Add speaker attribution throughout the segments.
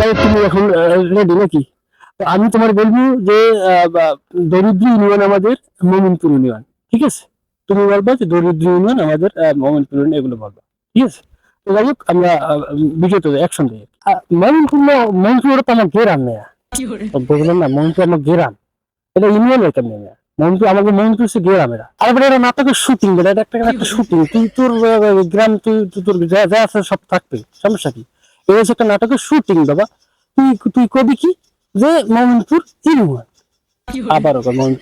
Speaker 1: তাই তুমি এখন রেডি নাকি? তো আমি তোমার বলবো যে দরিদ্র ইউনিয়ন আমাদের মোমিনপুর ইউনিয়ন, ঠিক আছে? তুমি বলবা যে দরিদ্র ইউনিয়ন আমাদের মোমিনপুর ইউনিয়ন, এগুলো বলবা, ঠিক আছে? তো যাই হোক, আমরা ভিডিওতে অ্যাকশন দিই। মোমিনপুর না, মোমিনপুর ওটা তো আমার গ্রাম না, বুঝলেন না? মোমিনপুর আমার গ্রাম, এটা ইউনিয়ন এটা নেই। মোমিনপুর আমাদের মোমিনপুর হচ্ছে গ্রামেরা। আর এটা নাটকের শুটিং, এটা একটা একটা শুটিং। তুই তোর গ্রাম, তোর যা যা আছে সব থাকবে, সমস্যা কি? এটা হচ্ছে একটা নাটকের শুটিং বাবা। তুই তুই কবি কি যে মোমিনপুর ইউনিয়ন, আবার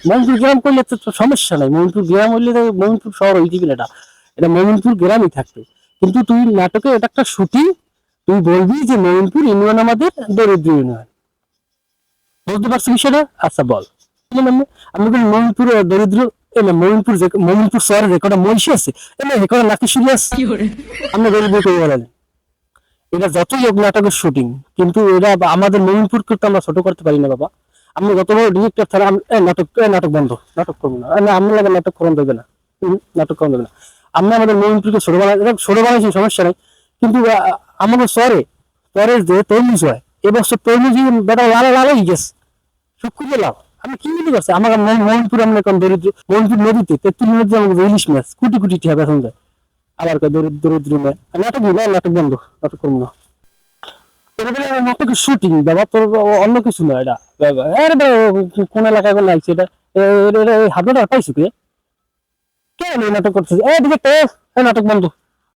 Speaker 1: মোমিনপুর গ্রাম করলে তো সমস্যা নাই। মোমিনপুর গ্রাম হইলে তো মোমিনপুর শহর হয়ে যাবে না, এটা এটা মোমিনপুর গ্রামই থাকবে। কিন্তু তুই নাটকে এটা একটা শুটিং, তুই বলবি যে মোমিনপুর ইউনিয়ন আমাদের দরিদ্র ইউনিয়ন। বুঝতে পারছি বিষয়টা? আচ্ছা বল। আমি বলি মোমিনপুর দরিদ্র, না মোমিনপুর মোমিনপুর শহরের রেকর্ডটা মহিষী আছে, না রেকর্ড নাকি সিরিয়াস, আমরা দরিদ্র করে বলেন। এটা যতই হোক নাটকের শুটিং, কিন্তু এটা আমাদের মোমিনপুরকে তো আমরা ছোট করতে পারি না বাবা। আমি যত বড় ডিরেক্টর ছাড়া নাটক নাটক বন্ধ, নাটক করবো না, আমরা লাগে নাটক করানো দেবে না, নাটক করানো দেবে না। আমরা আমাদের মোমিনপুরকে ছোট বানাই, ছোট বানাইছি সমস্যা নাই, কিন্তু আমাদের শহরে পরে যে তরমুজ হয়, এবছর তরমুজ বেটা লাল লাল হয়ে গেছে, সব খুঁজে লাভ। আমি কি মনে করছি আমার মোহনপুর, আমরা এখন দরিদ্র মোহনপুর নদীতে তেতুল নদীতে আমাদের ইলিশ মাছ কোটি কোটি টাকা বেতন দেয়। আবার দরিদ্র দরিদ্র মেয়ে নাটক না, নাটক বন্ধ, নাটক করবো না। নাটকের শুটিং বাবা, তোর অন্য কিছু না এটা। কোন এলাকায় কোন লাগছে এটা? হাবড়াটা পাইছো কে? কেন নাটক করতেছে? নাটক বন্ধ।